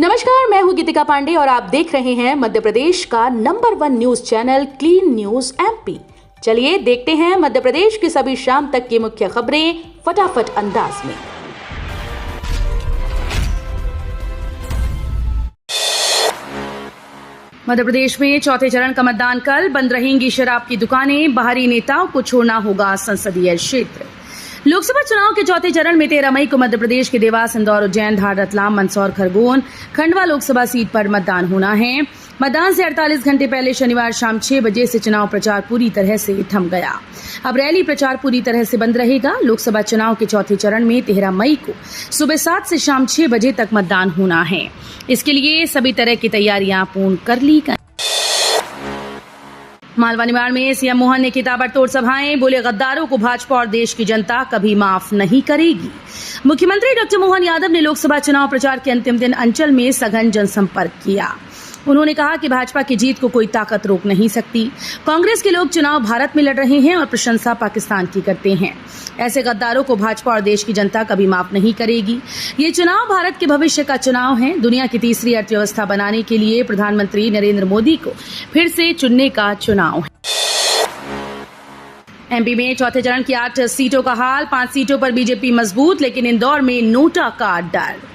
नमस्कार, मैं हूं गीतिका पांडे और आप देख रहे हैं मध्य प्रदेश का number 1 news channel clean news MP. चलिए देखते हैं मध्य प्रदेश की सभी शाम तक की मुख्य खबरें फटाफट अंदाज में। मध्य प्रदेश में चौथे चरण का मतदान कल। बंद रहेंगी शराब की दुकानें, बाहरी नेताओं को छोड़ना होगा संसदीय क्षेत्र। लोकसभा चुनाव के चौथे चरण में 13 मई को मध्य प्रदेश के देवास, इंदौर, उज्जैन, धार, रतलाम, मंदसौर, खरगोन, खंडवा लोकसभा सीट पर मतदान होना है। मतदान से 48 घंटे पहले शनिवार शाम 6 बजे से चुनाव प्रचार पूरी तरह से थम गया। अब रैली प्रचार पूरी तरह से बंद रहेगा। लोकसभा चुनाव के चौथे चरण में 13 मई को सुबह 7 से शाम 6 बजे तक मतदान होना है। इसके लिए सभी तरह की तैयारियां पूर्ण कर ली गई। मालवा निमाड़ में सीएम मोहन ने की ताबड़तोड़ सभाएं, बोले गद्दारों को भाजपा और देश की जनता कभी माफ नहीं करेगी। मुख्यमंत्री डॉक्टर मोहन यादव ने लोकसभा चुनाव प्रचार के अंतिम दिन अंचल में सघन जनसंपर्क किया। उन्होंने कहा कि भाजपा की जीत को कोई ताकत रोक नहीं सकती। कांग्रेस के लोग चुनाव भारत में लड़ रहे हैं और प्रशंसा पाकिस्तान की करते हैं। ऐसे गद्दारों को भाजपा और देश की जनता कभी माफ नहीं करेगी। ये चुनाव भारत के भविष्य का चुनाव है। दुनिया की तीसरी अर्थव्यवस्था बनाने के लिए प्रधानमंत्री नरेंद्र मोदी को फिर से चुनने का चुनाव है। एमपी में चौथे चरण की 8 सीटों का हाल। 5 सीटों पर बीजेपी मजबूत, लेकिन इंदौर में नोटा का डर।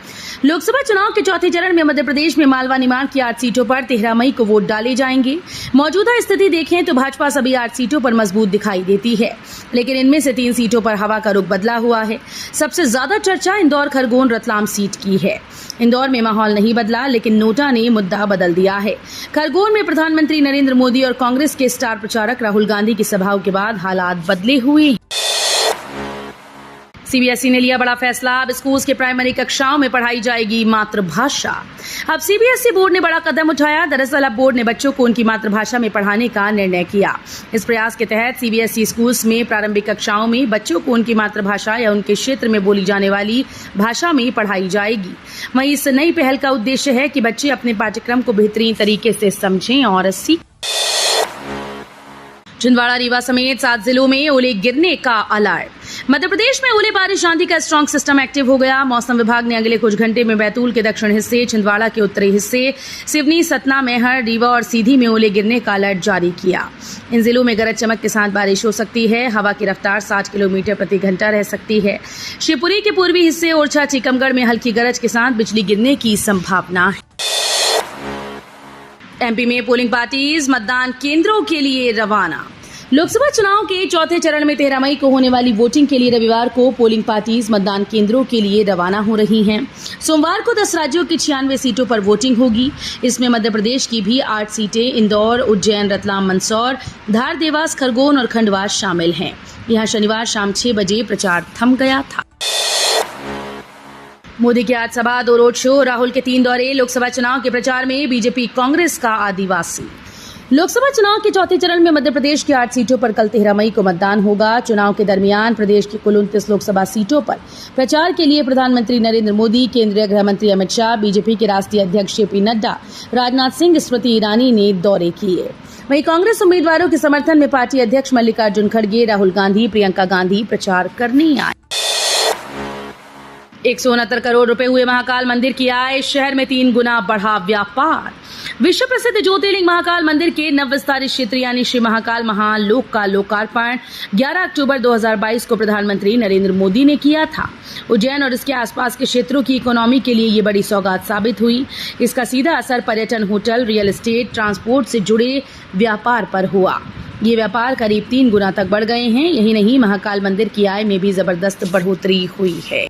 लोकसभा चुनाव के चौथे चरण में मध्य प्रदेश में मालवा निमाड़ की 8 सीटों पर 13 मई को वोट डाले जाएंगे। मौजूदा स्थिति देखें तो भाजपा सभी 8 सीटों पर मजबूत दिखाई देती है, लेकिन इनमें से 3 सीटों पर हवा का रुख बदला हुआ है। सबसे ज्यादा चर्चा इंदौर, खरगोन, रतलाम सीट की है। इंदौर में माहौल नहीं बदला, लेकिन नोटा ने मुद्दा बदल दिया है। खरगोन में प्रधानमंत्री नरेंद्र मोदी और कांग्रेस के स्टार प्रचारक राहुल गांधी की सभाओं के बाद हालात बदले हुए हैं। सीबीएसई ने लिया बड़ा फैसला। अब स्कूल के प्राइमरी कक्षाओं में पढ़ाई जाएगी मातृभाषा। अब सीबीएसई बोर्ड ने बड़ा कदम उठाया। दरअसल अब बोर्ड ने बच्चों को उनकी मातृभाषा में पढ़ाने का निर्णय किया। इस प्रयास के तहत सीबीएसई स्कूल्स में प्रारंभिक कक्षाओं में बच्चों को उनकी मातृभाषा या उनके क्षेत्र में बोली जाने वाली भाषा में पढ़ाई जाएगी। वहीं इस नई पहल का उद्देश्य है कि बच्चे अपने पाठ्यक्रम को बेहतरीन तरीके से समझें और सीखें। छिंदवाड़ा, रीवा समेत 7 जिलों में ओले गिरने का अलर्ट। मध्य प्रदेश में ओले बारिश आंधी का स्ट्रॉन्ग सिस्टम एक्टिव हो गया। मौसम विभाग ने अगले कुछ घंटे में बैतूल के दक्षिण हिस्से, छिंदवाड़ा के उत्तरी हिस्से, सिवनी, सतना, मैहर, रीवा और सीधी में ओले गिरने का अलर्ट जारी किया। इन जिलों में गरज चमक के साथ बारिश हो सकती है। हवा की रफ्तार 60 किलोमीटर प्रति घंटा रह सकती है। शिवपुरी के पूर्वी हिस्से, ओरछा, टीकमगढ़ में हल्की गरज के साथ बिजली गिरने की संभावना है। एमपी में पोलिंग पार्टीज मतदान केंद्रों के लिए रवाना। लोकसभा चुनाव के चौथे चरण में 13 मई को होने वाली वोटिंग के लिए रविवार को पोलिंग पार्टीज मतदान केंद्रों के लिए रवाना हो रही हैं। सोमवार को 10 राज्यों की 96 सीटों पर वोटिंग होगी। इसमें मध्य प्रदेश की भी 8 सीटें इंदौर, उज्जैन, रतलाम, मंदसौर, धार, देवास, खरगोन और खंडवा शामिल हैं। यहां शनिवार शाम 6 बजे प्रचार थम गया था। मोदी की 8 सभा, 2 रोड शो, राहुल के 3 दौरे। लोकसभा चुनाव के प्रचार में बीजेपी, कांग्रेस का आदिवासी। लोकसभा चुनाव के चौथे चरण में मध्य प्रदेश की 8 सीटों पर कल 13 मई को मतदान होगा। चुनाव के दरमियान प्रदेश की कुल 29 लोकसभा सीटों पर प्रचार के लिए प्रधानमंत्री नरेंद्र मोदी, केंद्रीय गृह मंत्री अमित शाह, बीजेपी के राष्ट्रीय अध्यक्ष जेपी नड्डा, राजनाथ सिंह, स्मृति ईरानी ने दौरे किए। वहीं कांग्रेस उम्मीदवारों के समर्थन में पार्टी अध्यक्ष मल्लिकार्जुन खड़गे, राहुल गांधी, प्रियंका गांधी प्रचार करने आए। 169 करोड़ रुपए हुए महाकाल मंदिर की आय। शहर में 3 गुना बढ़ा व्यापार। विश्व प्रसिद्ध ज्योतिर्लिंग महाकाल मंदिर के नव विस्तारित क्षेत्र यानी श्री महाकाल महालोक का लोकार्पण 11 अक्टूबर 2022 को प्रधानमंत्री नरेंद्र मोदी ने किया था। उज्जैन और इसके आसपास के क्षेत्रों की इकोनॉमी के लिए ये बड़ी सौगात साबित हुई। इसका सीधा असर पर्यटन, होटल, रियल एस्टेट, ट्रांसपोर्ट से जुड़े व्यापार पर हुआ। ये व्यापार करीब 3 गुना तक बढ़ गए हैं। यही नहीं, महाकाल मंदिर की आय में भी जबरदस्त बढ़ोतरी हुई है।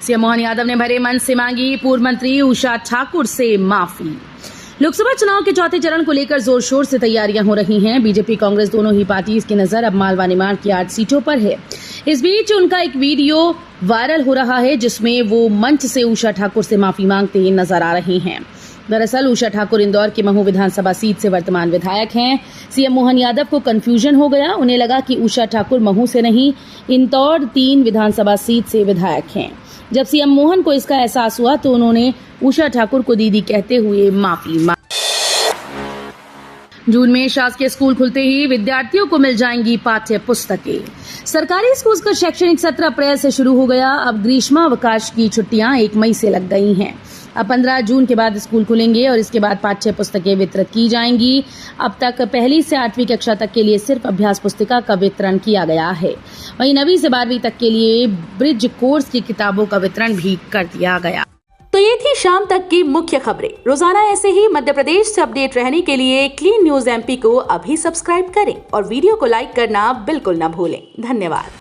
सीएम मोहन यादव ने भरे मन से मांगी पूर्व मंत्री उषा ठाकुर से माफी। लोकसभा चुनाव के चौथे चरण को लेकर जोर शोर से तैयारियां हो रही हैं। बीजेपी, कांग्रेस दोनों ही पार्टीज की नजर अब मालवा निमाड़ की 8 सीटों पर है। इस बीच उनका एक वीडियो वायरल हो रहा है जिसमें वो मंच से उषा ठाकुर से माफी मांगते नजर आ रहे हैं। दरअसल उषा ठाकुर इंदौर की महू विधानसभा सीट से वर्तमान विधायक हैं। सीएम मोहन यादव को कंफ्यूजन हो गया। उन्हें लगा कि उषा ठाकुर महू से नहीं, इंदौर 3 विधानसभा सीट से विधायक हैं। जब सीएम मोहन को इसका एहसास हुआ तो उन्होंने उषा ठाकुर को दीदी कहते हुए माफी मांगी। जून में शासकीय स्कूल खुलते ही विद्यार्थियों को मिल जाएंगी पाठ्य पुस्तकें। सरकारी स्कूल का शैक्षणिक सत्र अप्रैल से शुरू हो गया। अब ग्रीष्मावकाश की छुट्टियां 1 मई से लग गई हैं। अब 15 जून के बाद स्कूल खुलेंगे और इसके बाद पाठ्य पुस्तकें वितरित की जाएंगी। अब तक 1ली से 8वीं कक्षा तक के लिए सिर्फ अभ्यास पुस्तिका का वितरण किया गया है। वहीं 9वीं से 12वीं तक के लिए ब्रिज कोर्स की किताबों का वितरण भी कर दिया गया। तो ये थी शाम तक की मुख्य खबरें। रोजाना ऐसे ही मध्य प्रदेश से अपडेट रहने के लिए क्लीन न्यूज MP को अभी सब्सक्राइब करें और वीडियो को लाइक करना बिल्कुल न भूलें। धन्यवाद।